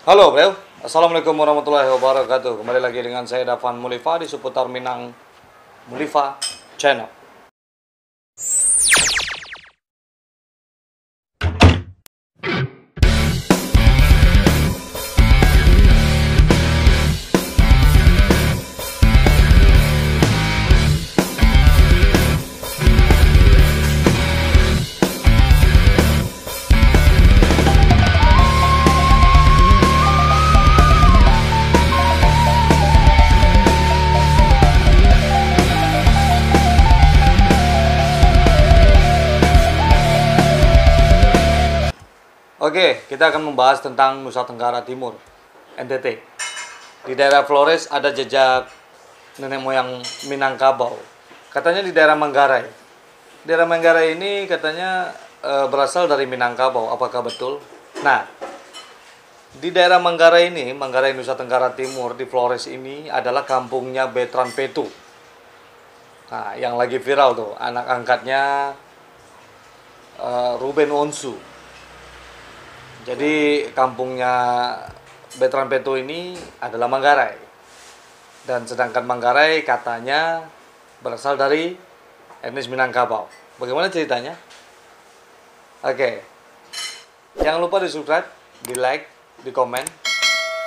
Halo bro, Assalamualaikum warahmatullahi wabarakatuh. Kembali lagi dengan saya Dafan Mulifa di seputar Minang Mulifa Channel. Oke, kita akan membahas tentang Nusa Tenggara Timur, NTT. Di daerah Flores ada jejak nenek moyang Minangkabau. Katanya di daerah Manggarai. Daerah Manggarai ini katanya berasal dari Minangkabau. Apakah betul? Nah, di daerah Manggarai ini, Manggarai Nusa Tenggara Timur di Flores ini adalah kampungnya Betran Petu. Nah, yang lagi viral tuh, anak angkatnya Ruben Onsu. Jadi kampungnya Betran Petu ini adalah Manggarai. Dan sedangkan Manggarai katanya berasal dari etnis Minangkabau. Bagaimana ceritanya? Oke. Jangan lupa di subscribe, di like, di komen.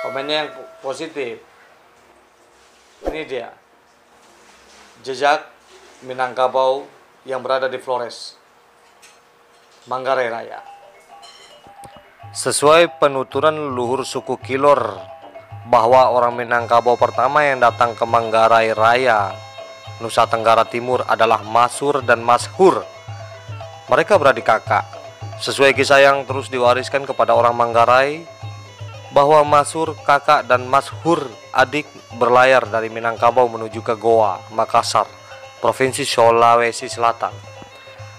Komennya yang positif. Ini dia. Jejak Minangkabau yang berada di Flores, Manggarai Raya. Sesuai penuturan leluhur suku Kilor bahwa orang Minangkabau pertama yang datang ke Manggarai Raya, Nusa Tenggara Timur adalah Masur dan Mashur. Mereka beradik kakak. Sesuai kisah yang terus diwariskan kepada orang Manggarai bahwa Masur kakak dan Mashur adik berlayar dari Minangkabau menuju ke Goa, Makassar, Provinsi Sulawesi Selatan.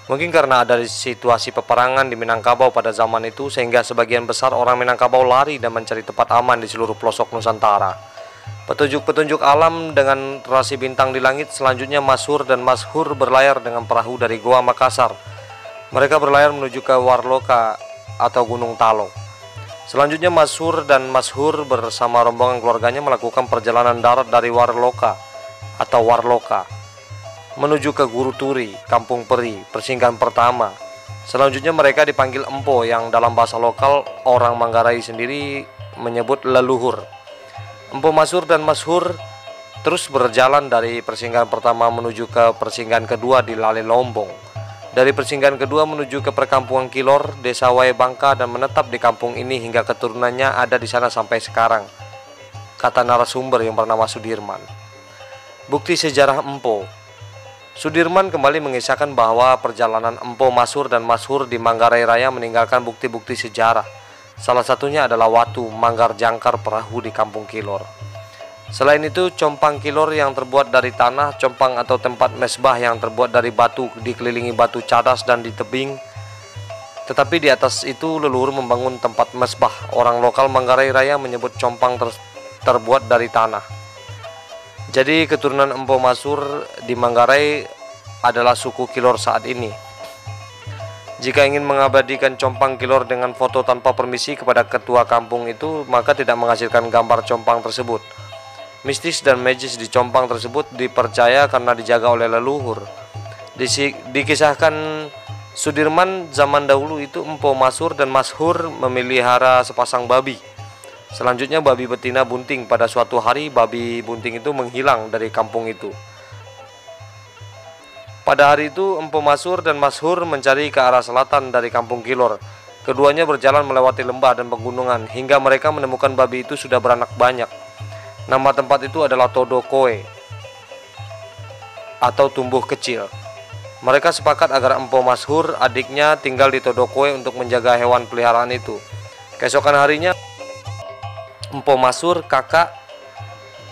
Mungkin karena ada situasi peperangan di Minangkabau pada zaman itu sehingga sebagian besar orang Minangkabau lari dan mencari tempat aman di seluruh pelosok Nusantara. Petunjuk-petunjuk alam dengan rasi bintang di langit. Selanjutnya Masur dan Mashur berlayar dengan perahu dari Goa Makassar. Mereka berlayar menuju ke Warloka atau Gunung Talo. Selanjutnya Masur dan Mashur bersama rombongan keluarganya melakukan perjalanan darat dari Warloka atau Warloka menuju ke Guru Turi, Kampung Peri, persinggahan pertama. Selanjutnya mereka dipanggil Empo yang dalam bahasa lokal orang Manggarai sendiri menyebut leluhur. Empo Masur dan Mashur terus berjalan dari persinggahan pertama menuju ke persinggahan kedua di Lale Lombong. Dari persinggahan kedua menuju ke perkampungan Kilor, Desa Waebangka, dan menetap di kampung ini hingga keturunannya ada di sana sampai sekarang, kata narasumber yang bernama Sudirman. Bukti sejarah Empo. Sudirman kembali mengisahkan bahwa perjalanan Empo Masur dan Mashur di Manggarai Raya meninggalkan bukti-bukti sejarah. Salah satunya adalah watu manggar jangkar perahu di Kampung Kilor. Selain itu, compang Kilor yang terbuat dari tanah, compang atau tempat mesbah yang terbuat dari batu dikelilingi batu cadas dan di tebing. Tetapi di atas itu leluhur membangun tempat mesbah. Orang lokal Manggarai Raya menyebut compang terbuat dari tanah. Jadi keturunan Empo Masur di Manggarai adalah suku Kilor saat ini. Jika ingin mengabadikan compang Kilor dengan foto tanpa permisi kepada ketua kampung itu, maka tidak menghasilkan gambar compang tersebut. Mistis dan magis di compang tersebut dipercaya karena dijaga oleh leluhur. Dikisahkan Sudirman zaman dahulu itu Empo Masur dan Mashur memelihara sepasang babi. Selanjutnya babi betina bunting. Pada suatu hari babi bunting itu menghilang dari kampung itu. Pada hari itu Empo Masur dan Mashur mencari ke arah selatan dari Kampung Kilor. Keduanya berjalan melewati lembah dan pegunungan hingga mereka menemukan babi itu sudah beranak banyak. Nama tempat itu adalah Todokoe atau tumbuh kecil. Mereka sepakat agar Empo Mashur adiknya tinggal di Todokoe untuk menjaga hewan peliharaan itu. Keesokan harinya Empo Masur kakak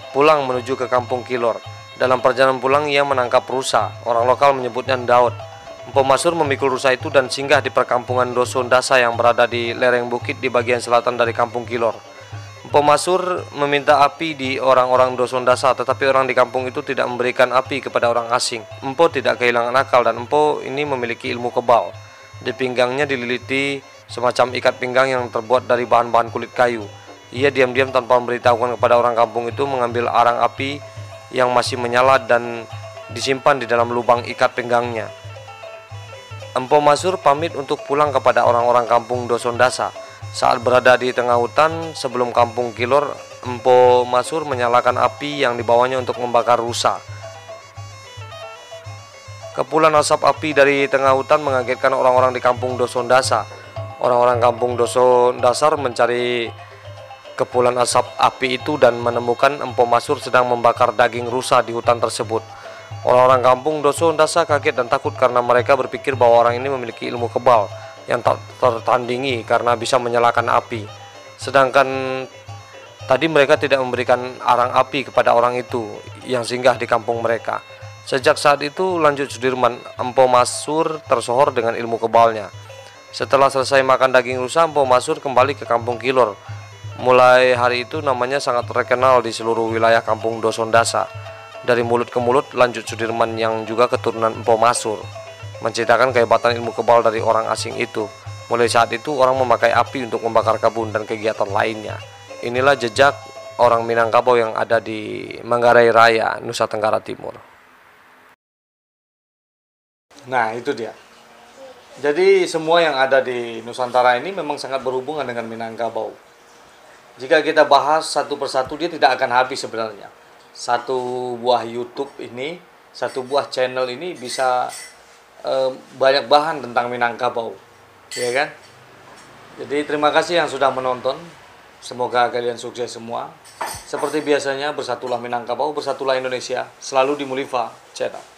pulang menuju ke Kampung Kilor. Dalam perjalanan pulang ia menangkap rusa. Orang lokal menyebutnya Daud. Empo Masur memikul rusa itu dan singgah di perkampungan Doson Dasa yang berada di lereng bukit di bagian selatan dari Kampung Kilor. Empo Masur meminta api di orang-orang Doson Dasa, tetapi orang di kampung itu tidak memberikan api kepada orang asing. Empo tidak kehilangan akal dan Empo ini memiliki ilmu kebal. Di pinggangnya dililiti semacam ikat pinggang yang terbuat dari bahan-bahan kulit kayu. Ia diam-diam tanpa memberitahukan kepada orang kampung itu mengambil arang api yang masih menyala dan disimpan di dalam lubang ikat pinggangnya. Empu Masur pamit untuk pulang kepada orang-orang kampung Dosondasa. Saat berada di tengah hutan sebelum kampung Kilor, Empu Masur menyalakan api yang dibawanya untuk membakar rusa. Kepulan asap api dari tengah hutan mengagetkan orang-orang di kampung Dosondasa. Orang-orang kampung Dosondasar mencari kepulan asap api itu dan menemukan Empu Masur sedang membakar daging rusa di hutan tersebut. Orang-orang kampung Dosondasa kaget dan takut karena mereka berpikir bahwa orang ini memiliki ilmu kebal yang tak tertandingi karena bisa menyalakan api. Sedangkan tadi mereka tidak memberikan arang api kepada orang itu yang singgah di kampung mereka. Sejak saat itu, lanjut Sudirman, Empu Masur tersohor dengan ilmu kebalnya. Setelah selesai makan daging rusa, Empu Masur kembali ke kampung Kilor. Mulai hari itu namanya sangat terkenal di seluruh wilayah kampung Dosondasa. Dari mulut ke mulut, lanjut Sudirman yang juga keturunan Empu Masur menceritakan kehebatan ilmu kebal dari orang asing itu. Mulai saat itu orang memakai api untuk membakar kebun dan kegiatan lainnya. Inilah jejak orang Minangkabau yang ada di Manggarai Raya, Nusa Tenggara Timur. Nah, itu dia. Jadi semua yang ada di Nusantara ini memang sangat berhubungan dengan Minangkabau. Jika kita bahas satu persatu, dia tidak akan habis sebenarnya. Satu buah YouTube ini, satu buah channel ini bisa banyak bahan tentang Minangkabau, ya kan? Jadi terima kasih yang sudah menonton. Semoga kalian sukses semua. Seperti biasanya, bersatulah Minangkabau, bersatulah Indonesia. Selalu di Mulifa Channel.